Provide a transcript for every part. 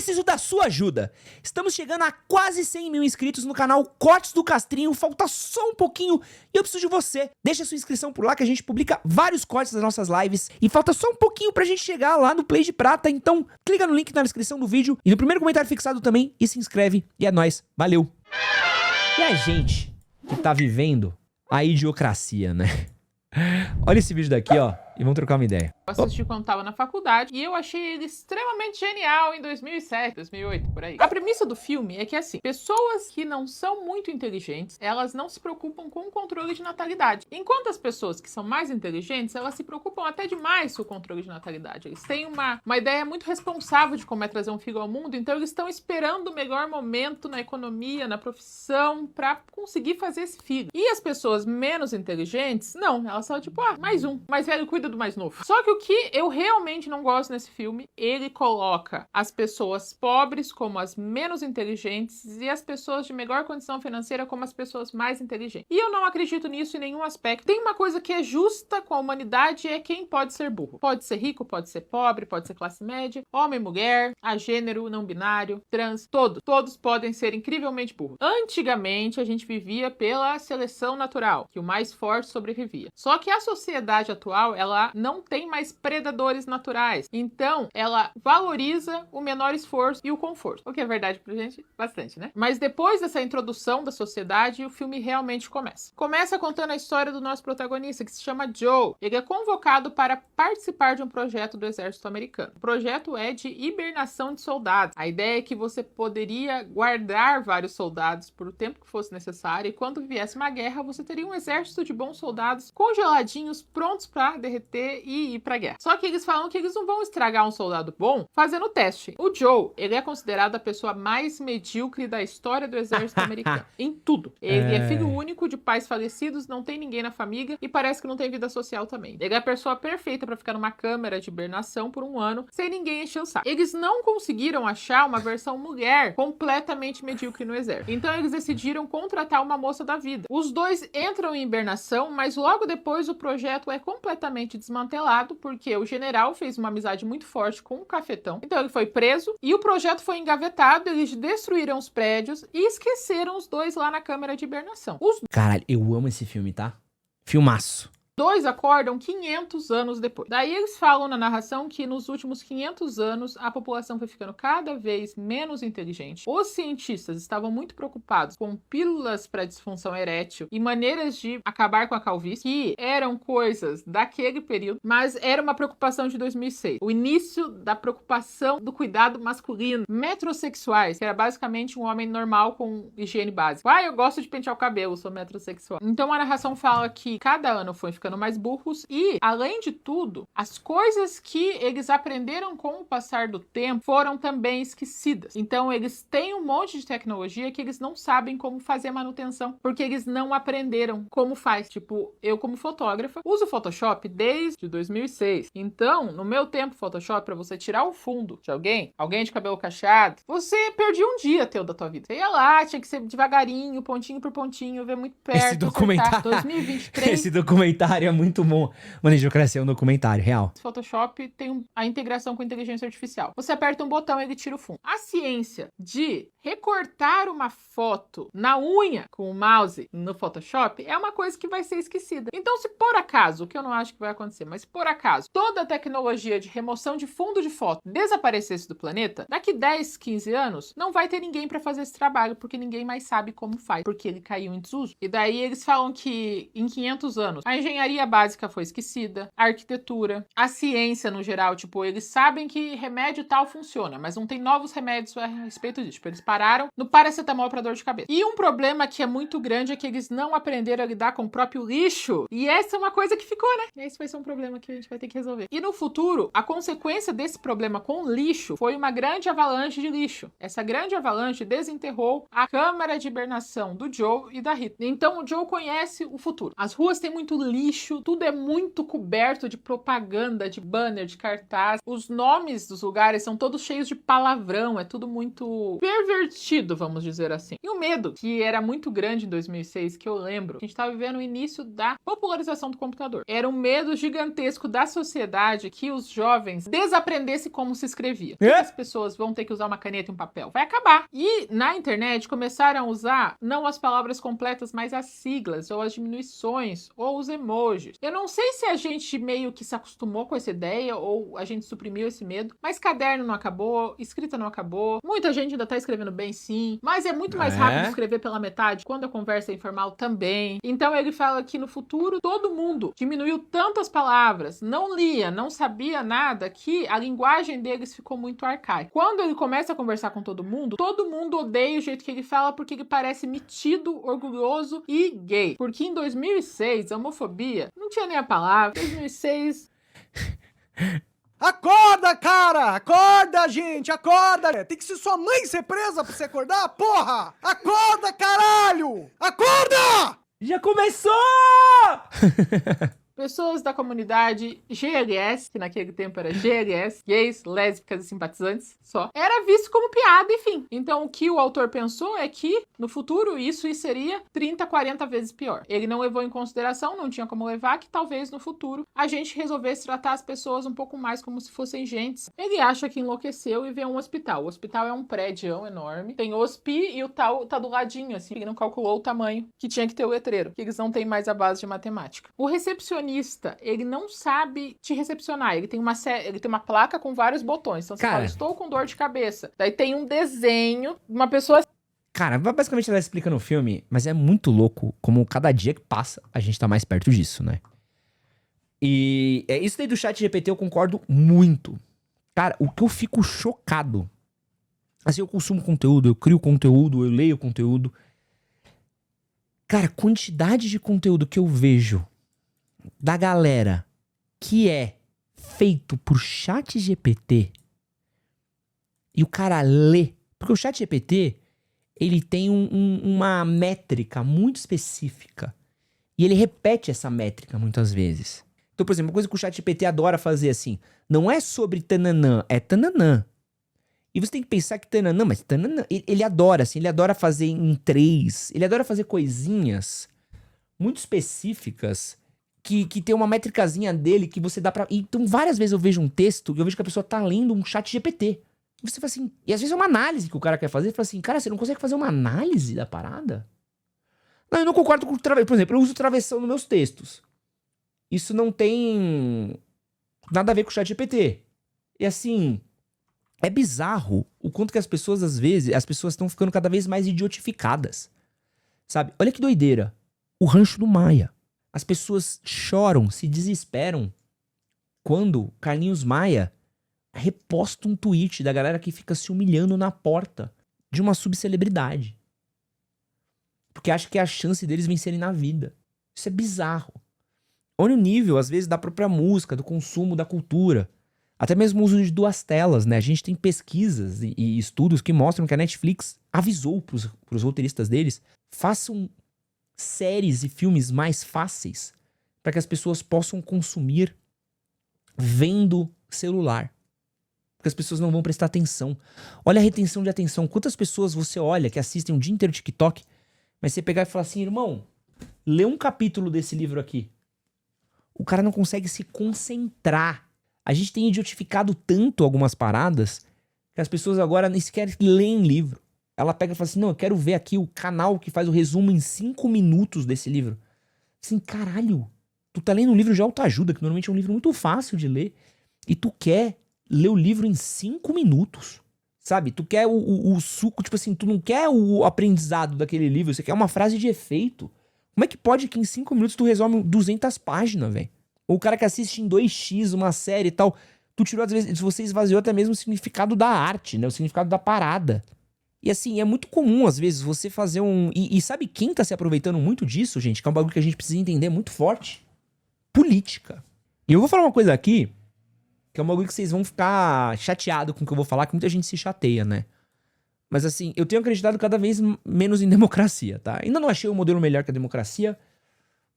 preciso da sua ajuda. Estamos chegando a quase 100 mil inscritos no canal Cortes do Castrinho. Falta só um pouquinho e eu preciso de você. Deixa sua inscrição por lá que a gente publica vários cortes das nossas lives. E falta só um pouquinho pra gente chegar lá no Play de Prata. Então clica no link na descrição do vídeo e no primeiro comentário fixado também. E se inscreve. E é nóis. Valeu. E a gente que tá vivendo a idiocracia, né? Olha esse vídeo daqui, ó. E vamos trocar uma ideia. Eu assisti quando tava na faculdade e eu achei ele extremamente genial em 2007, 2008, por aí. A premissa do filme é que, assim, pessoas que não são muito inteligentes, elas não se preocupam com o controle de natalidade. Enquanto as pessoas que são mais inteligentes, elas se preocupam até demais com o controle de natalidade. Eles têm uma ideia muito responsável de como é trazer um filho ao mundo, então eles estão esperando o melhor momento na economia, na profissão, pra conseguir fazer esse filho. E as pessoas menos inteligentes, não, elas são tipo, mais um, mais velho cuida do mais novo. Só que o que eu realmente não gosto nesse filme, ele coloca as pessoas pobres como as menos inteligentes e as pessoas de melhor condição financeira como as pessoas mais inteligentes. E eu não acredito nisso em nenhum aspecto. Tem uma coisa que é justa com a humanidade, é quem pode ser burro. Pode ser rico, pode ser pobre, pode ser classe média, homem, mulher, agênero, não binário, trans, todos podem ser incrivelmente burros. Antigamente a gente vivia pela seleção natural, que o mais forte sobrevivia. Só que a sociedade atual, ela não tem mais predadores naturais. Então, ela valoriza o menor esforço e o conforto. O que é verdade pra gente? Bastante, né? Mas depois dessa introdução da sociedade, o filme realmente começa. Começa contando a história do nosso protagonista, que se chama Joe. Ele é convocado para participar de um projeto do exército americano. O projeto é de hibernação de soldados. A ideia é que você poderia guardar vários soldados por o tempo que fosse necessário e quando viesse uma guerra, você teria um exército de bons soldados congeladinhos, prontos para derreter e ir pra guerra. Só que eles falam que eles não vão estragar um soldado bom fazendo o teste. O Joe, ele é considerado a pessoa mais medíocre da história do exército americano. Em tudo. Ele é filho único de pais falecidos, não tem ninguém na família e parece que não tem vida social também. Ele é a pessoa perfeita pra ficar numa câmara de hibernação por um ano sem ninguém encher o saco. Eles não conseguiram achar uma versão mulher completamente medíocre no exército. Então eles decidiram contratar uma moça da vida. Os dois entram em hibernação, mas logo depois o projeto é completamente desmantelado porque o general fez uma amizade muito forte com o cafetão. Então ele foi preso e o projeto foi engavetado, eles destruíram os prédios e esqueceram os dois lá na câmara de hibernação. Caralho, eu amo esse filme, tá? Filmaço. Dois acordam 500 anos depois. Daí eles falam na narração que nos últimos 500 anos a população foi ficando cada vez menos inteligente. Os cientistas estavam muito preocupados com pílulas para disfunção erétil e maneiras de acabar com a calvície, que eram coisas daquele período, mas era uma preocupação de 2006. O início da preocupação do cuidado masculino. Metrosexuais, que era basicamente um homem normal com higiene básica. Eu gosto de pentear o cabelo, sou metrosexual. Então a narração fala que cada ano foi ficando mais burros e, além de tudo, as coisas que eles aprenderam com o passar do tempo foram também esquecidas. Então, eles têm um monte de tecnologia que eles não sabem como fazer manutenção, porque eles não aprenderam como faz. Tipo, eu como fotógrafa, uso Photoshop desde 2006. Então, no meu tempo, Photoshop, para você tirar o fundo de alguém de cabelo cacheado, você perdia um dia teu da tua vida. Você ia lá, tinha que ser devagarinho, pontinho por pontinho, ver muito perto. Esse documentário... 2023... Esse documentário é muito bom. Mano, Idiocracia é um documentário real. Photoshop tem a integração com inteligência artificial. Você aperta um botão e ele tira o fundo. A ciência de recortar uma foto na unha com o mouse no Photoshop é uma coisa que vai ser esquecida. Então, se por acaso, o que eu não acho que vai acontecer, mas por acaso, toda a tecnologia de remoção de fundo de foto desaparecesse do planeta, daqui 10, 15 anos, não vai ter ninguém para fazer esse trabalho, porque ninguém mais sabe como faz, porque ele caiu em desuso. E daí eles falam que em 500 anos, a engenharia básica foi esquecida, a arquitetura, a ciência no geral, tipo, eles sabem que remédio tal funciona, mas não tem novos remédios a respeito disso. Tipo, eles pararam no paracetamol para dor de cabeça. E um problema que é muito grande é que eles não aprenderam a lidar com o próprio lixo. E essa é uma coisa que ficou, né? Esse vai ser um problema que a gente vai ter que resolver. E no futuro, a consequência desse problema com o lixo foi uma grande avalanche de lixo. Essa grande avalanche desenterrou a câmara de hibernação do Joe e da Rita. Então o Joe conhece o futuro. As ruas têm muito lixo lixo, tudo é muito coberto de propaganda, de banner, de cartaz. Os nomes dos lugares são todos cheios de palavrão, é tudo muito pervertido, vamos dizer assim. E o medo, que era muito grande em 2006, que eu lembro, a gente estava vivendo o início da popularização do computador. Era um medo gigantesco da sociedade que os jovens desaprendessem como se escrevia. Que as pessoas vão ter que usar uma caneta e um papel. Vai acabar. E na internet começaram a usar não as palavras completas, mas as siglas, ou as diminuições, ou os emojis. Eu não sei se a gente meio que se acostumou com essa ideia, ou a gente suprimiu esse medo, mas caderno não acabou, escrita não acabou, muita gente ainda tá escrevendo bem sim, mas é muito mais rápido escrever pela metade quando a conversa é informal também. Então ele fala que no futuro todo mundo diminuiu tantas palavras, não lia, não sabia nada, que a linguagem deles ficou muito arcaica. Quando ele começa a conversar com todo mundo odeia o jeito que ele fala porque ele parece metido, orgulhoso e gay. Porque em 2006, a homofobia não tinha nem a palavra. Em 2006... Acorda, cara! Acorda, gente! Acorda! Tem que ser sua mãe ser presa pra você acordar, porra! Acorda, caralho! Acorda! Já começou! Pessoas da comunidade GLS, que naquele tempo era GLS, gays, lésbicas e simpatizantes, só, era visto como piada, enfim. Então o que o autor pensou é que, no futuro, isso seria 30, 40 vezes pior. Ele não levou em consideração, não tinha como levar, que talvez no futuro a gente resolvesse tratar as pessoas um pouco mais como se fossem gentes. Ele acha que enlouqueceu e vê um hospital. O hospital é um prédio enorme, tem hospi e o tal tá do ladinho, assim, ele não calculou o tamanho que tinha que ter o letreiro, que eles não têm mais a base de matemática. O recepcionista, ele não sabe te recepcionar. Ele tem uma placa com vários botões. Então você fala, estou com dor de cabeça. Daí tem um desenho, uma pessoa... Cara, basicamente ela explica no filme, mas é muito louco como cada dia que passa a gente tá mais perto disso, né? E isso daí do chat GPT eu concordo muito. Cara, o que eu fico chocado... Assim, eu consumo conteúdo, eu crio conteúdo, eu leio conteúdo. Cara, a quantidade de conteúdo que eu vejo da galera que é feito por chat GPT e o cara lê, porque o chat GPT ele tem uma métrica muito específica e ele repete essa métrica muitas vezes. Então, por exemplo, uma coisa que o chat GPT adora fazer assim, não é sobre tananã, é tananã. E você tem que pensar que tananã, mas tananã, ele adora assim, ele adora fazer em 3, ele adora fazer coisinhas muito específicas que tem uma métricazinha dele que você dá pra... Então, várias vezes eu vejo um texto e eu vejo que a pessoa tá lendo um chat GPT. E você fala assim... E às vezes é uma análise que o cara quer fazer. Ele fala assim, cara, você não consegue fazer uma análise da parada? Não, eu não concordo com o travessão. Por exemplo, eu uso travessão nos meus textos. Isso não tem nada a ver com o chat GPT. E assim... É bizarro o quanto que as pessoas, às vezes... As pessoas estão ficando cada vez mais idiotificadas. Sabe? Olha que doideira. O Rancho do Maia. As pessoas choram, se desesperam quando Carlinhos Maia reposta um tweet da galera que fica se humilhando na porta de uma subcelebridade. Porque acha que é a chance deles vencerem na vida. Isso é bizarro. Olha o nível, às vezes, da própria música, do consumo, da cultura. Até mesmo o uso de 2 telas, né? A gente tem pesquisas e estudos que mostram que a Netflix avisou pros roteiristas deles, façam séries e filmes mais fáceis para que as pessoas possam consumir vendo celular. Porque as pessoas não vão prestar atenção. Olha a retenção de atenção. Quantas pessoas você olha que assistem o dia inteiro TikTok, mas você pegar e falar assim, irmão, lê um capítulo desse livro aqui. O cara não consegue se concentrar. A gente tem idiotificado tanto algumas paradas que as pessoas agora nem sequer leem livro. Ela pega e fala assim, não, eu quero ver aqui o canal que faz o resumo em 5 minutos desse livro. Assim, caralho, tu tá lendo um livro de autoajuda, que normalmente é um livro muito fácil de ler, e tu quer ler o livro em 5 minutos, sabe? Tu quer o suco, tipo assim, tu não quer o aprendizado daquele livro, você quer uma frase de efeito. Como é que pode que em 5 minutos tu resolve 200 páginas, velho? Ou o cara que assiste em 2x uma série e tal, tu tirou, às vezes, você esvaziou até mesmo o significado da arte, né? O significado da parada. E assim, é muito comum, às vezes, você fazer um... E sabe quem tá se aproveitando muito disso, gente? Que é um bagulho que a gente precisa entender muito forte. Política. E eu vou falar uma coisa aqui, que é um bagulho que vocês vão ficar chateados com o que eu vou falar, que muita gente se chateia, né? Mas assim, eu tenho acreditado cada vez menos em democracia, tá? Ainda não achei o modelo melhor que a democracia,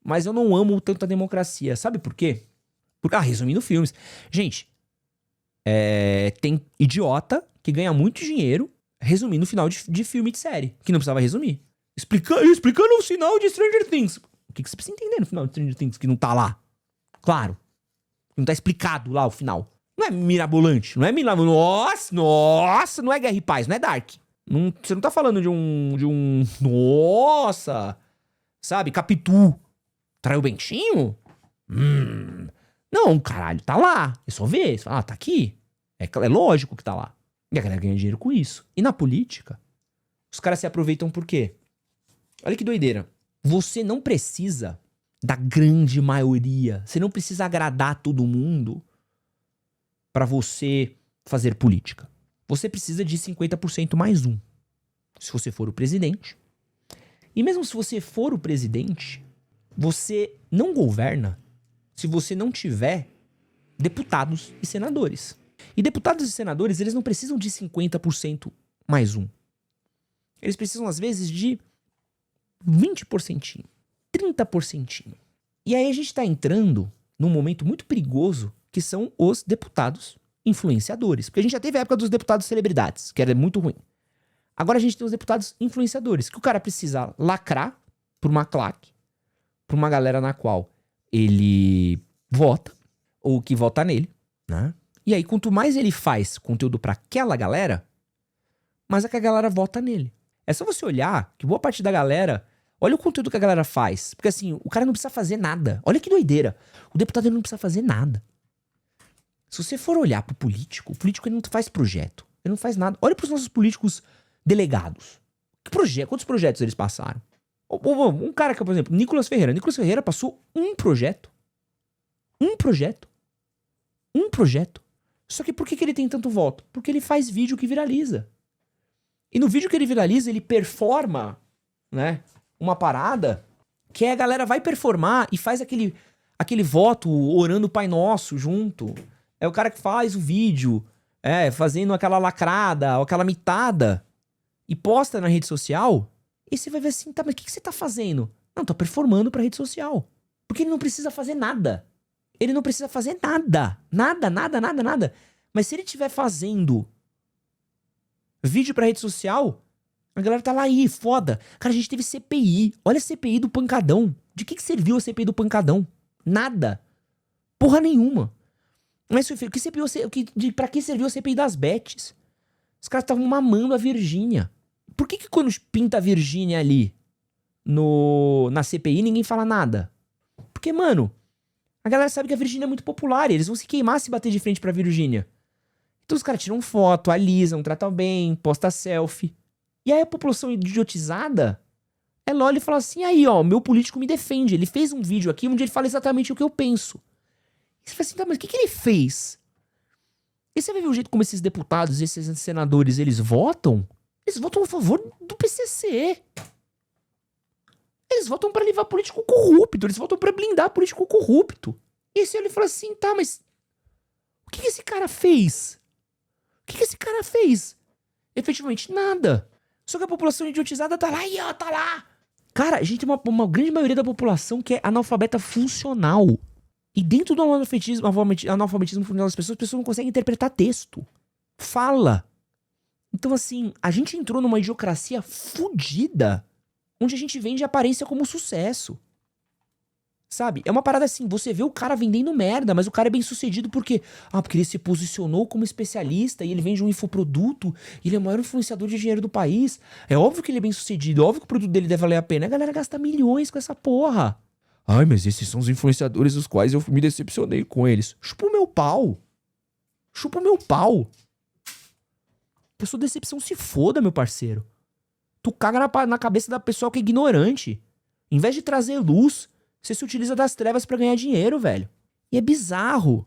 mas eu não amo tanto a democracia. Sabe por quê? Resumindo filmes. Gente, tem idiota que ganha muito dinheiro resumindo o final de filme e de série, que não precisava resumir. Explicando o final de Stranger Things. O que você precisa entender no final de Stranger Things que não tá lá? Claro. Não tá explicado lá o final. Não é mirabolante, não é mirabolante. Nossa, não é Guerra e Paz, não é Dark. Você não tá falando de um... Nossa! Sabe, Capitu. Traiu o Bentinho? Não, caralho, tá lá. É só ver. Você fala, tá aqui. É lógico que tá lá. E a galera ganha dinheiro com isso. E na política, os caras se aproveitam por quê? Olha que doideira. Você não precisa da grande maioria. Você não precisa agradar todo mundo pra você fazer política. Você precisa de 50% mais um. Se você for o presidente. E mesmo se você for o presidente, você não governa se você não tiver deputados e senadores. E deputados e senadores, eles não precisam de 50% mais um. Eles precisam, às vezes, de 20%, 30%. E aí a gente está entrando num momento muito perigoso, que são os deputados influenciadores. Porque a gente já teve a época dos deputados celebridades, que era muito ruim. Agora a gente tem os deputados influenciadores, que o cara precisa lacrar por uma claque, por uma galera na qual ele vota, ou que vota nele, né? E aí, quanto mais ele faz conteúdo pra aquela galera, mais é que a galera vota nele. É só você olhar que boa parte da galera... Olha o conteúdo que a galera faz. Porque assim, o cara não precisa fazer nada. Olha que doideira. O deputado ele não precisa fazer nada. Se você for olhar pro político, o político ele não faz projeto. Ele não faz nada. Olha pros nossos políticos delegados. Quantos projetos eles passaram? Um cara que, por exemplo, Nicolas Ferreira. Nicolas Ferreira passou um projeto. Um projeto. Só que por que ele tem tanto voto? Porque ele faz vídeo que viraliza. E no vídeo que ele viraliza, ele performa, né, uma parada que a galera vai performar e faz aquele voto orando o Pai Nosso junto. É o cara que faz o vídeo, fazendo aquela lacrada, aquela mitada e posta na rede social. E você vai ver assim, tá, mas o que você tá fazendo? Não, tá performando pra rede social. Porque ele não precisa fazer nada. Ele não precisa fazer nada. Nada. Mas se ele estiver fazendo vídeo pra rede social, a galera tá lá aí, foda. Cara, a gente teve CPI. Olha a CPI do Pancadão. De que serviu a CPI do Pancadão? Nada. Porra nenhuma. Mas pra que serviu a CPI das Bets? Os caras estavam mamando a Virgínia. Por que quando pinta a Virgínia ali na CPI ninguém fala nada? Porque, mano, a galera sabe que a Virgínia é muito popular e eles vão se queimar se bater de frente pra Virgínia. Então os caras tiram foto, alisam, tratam bem, postam selfie. E aí a população idiotizada olha e fala assim, aí ó, meu político me defende. Ele fez um vídeo aqui onde ele fala exatamente o que eu penso. E você fala assim, tá, mas o que ele fez? E você vai ver o jeito como esses deputados, esses senadores, eles votam? Eles votam a favor do PCC. Eles votam pra livrar político corrupto. Eles votam pra blindar político corrupto. E aí você olha e fala assim, tá, mas o que esse cara fez? O que esse cara fez? Efetivamente, nada. Só que a população idiotizada tá lá e ó, tá lá. Cara, a gente tem uma grande maioria da população que é analfabeta funcional. E dentro do analfabetismo funcional das pessoas, as pessoas não conseguem interpretar texto. Fala. Então, assim, a gente entrou numa idiocracia fudida, onde a gente vende aparência como sucesso. Sabe? É uma parada assim, você vê o cara vendendo merda, mas o cara é bem sucedido porque ele se posicionou como especialista e ele vende um infoproduto e ele é o maior influenciador de dinheiro do país. É óbvio que ele é bem sucedido, é óbvio que o produto dele deve valer a pena. A galera gasta milhões com essa porra. Ai, mas esses são os influenciadores os quais eu me decepcionei com eles. Chupa o meu pau. Chupa o meu pau. A sua decepção se foda, meu parceiro. Tu caga na cabeça da pessoa que é ignorante. Em vez de trazer luz, você se utiliza das trevas pra ganhar dinheiro, velho. E é bizarro.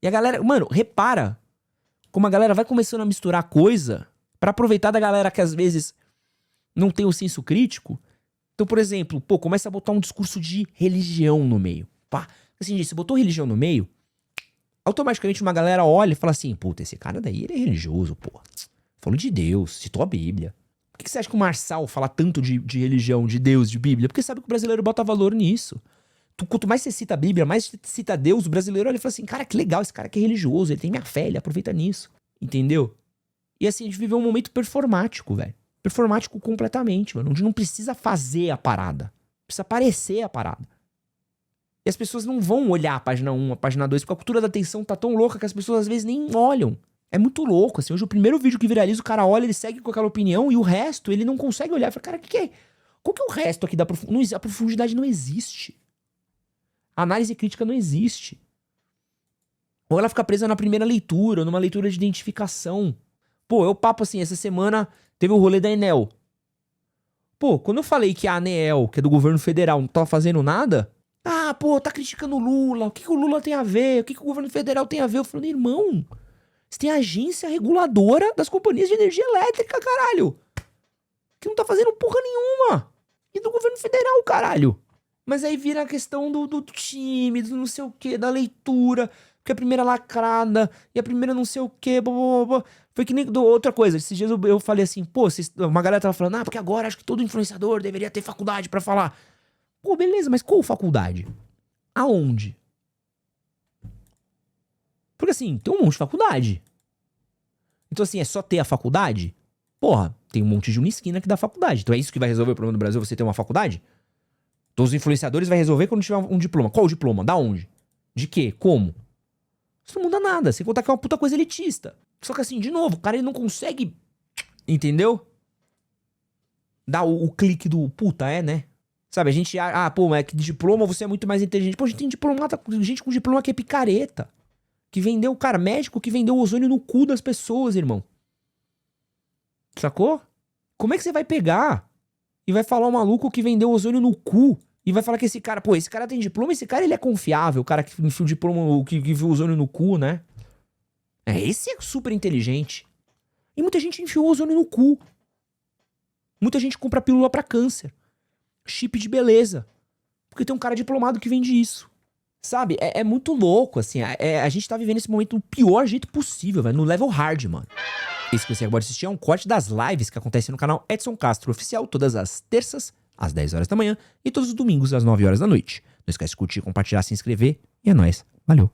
E a galera... Mano, repara como a galera vai começando a misturar coisa pra aproveitar da galera que às vezes não tem o senso crítico. Então, por exemplo, começa a botar um discurso de religião no meio. Pá. Assim, você botou religião no meio, automaticamente uma galera olha e fala assim, puta, esse cara daí ele é religioso, pô. Falou de Deus, citou a Bíblia. Por que você acha que o Marçal fala tanto de religião, de Deus, de Bíblia? Porque sabe que o brasileiro bota valor nisso. Quanto mais você cita a Bíblia, mais você cita Deus, o brasileiro olha e fala assim, cara, que legal, esse cara aqui é religioso, ele tem minha fé, ele aproveita nisso. Entendeu? E assim, a gente viveu um momento performático, velho. Performático completamente, mano. Onde não precisa fazer a parada. Precisa parecer a parada. E as pessoas não vão olhar a página 1, a página 2, porque a cultura da atenção tá tão louca que as pessoas às vezes nem olham. É muito louco, assim. Hoje o primeiro vídeo que viraliza, o cara olha, ele segue com aquela opinião e o resto ele não consegue olhar. Fala, cara, que é? Qual que é o resto aqui da profundidade? A profundidade não existe. A análise crítica não existe. Ou ela fica presa na primeira leitura, ou numa leitura de identificação. Pô, é o papo assim, essa semana teve o rolê da Enel. Pô, quando eu falei que a ANEEL, que é do governo federal, não tava fazendo nada... Ah, pô, tá criticando o Lula. O que o Lula tem a ver? O que o governo federal tem a ver? Eu falei, irmão, você tem a agência reguladora das companhias de energia elétrica, caralho. Que não tá fazendo porra nenhuma. E do governo federal, caralho. Mas aí vira a questão do time, do não sei o quê, da leitura. Porque a primeira lacrada, e a primeira não sei o quê, blá, blá, blá. Foi que nem outra coisa. Esses dias eu falei assim, pô, uma galera tava falando, porque agora acho que todo influenciador deveria ter faculdade pra falar. Pô, beleza, mas qual faculdade? Aonde? Porque assim, tem um monte de faculdade. Então assim, é só ter a faculdade? Porra, tem um monte de uma esquina que dá faculdade. Então é isso que vai resolver o problema do Brasil, você ter uma faculdade? Então os influenciadores vai resolver quando tiver um diploma. Qual o diploma? Da onde? De quê? Como? Isso não muda nada, sem contar que é uma puta coisa elitista. Só que assim, de novo, o cara ele não consegue, entendeu? Dar o clique do puta, né? Sabe, a gente, pô, mas que diploma você é muito mais inteligente. Pô, a gente tem diplomata, gente com diploma que é picareta. Que vendeu, cara, médico que vendeu ozônio no cu das pessoas, irmão. Sacou? Como é que você vai pegar e vai falar o maluco que vendeu ozônio no cu e vai falar que esse cara, pô, esse cara tem diploma, esse cara ele é confiável, o cara que enfia o diploma, que viu ozônio no cu, né? Esse é super inteligente. E muita gente enfiou ozônio no cu. Muita gente compra pílula pra câncer. Chip de beleza. Porque tem um cara diplomado que vende isso. Sabe? É muito louco, assim. A gente tá vivendo esse momento do pior jeito possível, velho. No level hard, mano. Esse que você acabou de assistir é um corte das lives que acontecem no canal Edson Castro Oficial, todas as terças, às 10 horas da manhã, e todos os domingos, às 9 horas da noite. Não esquece de curtir, compartilhar, se inscrever. E é nóis. Valeu.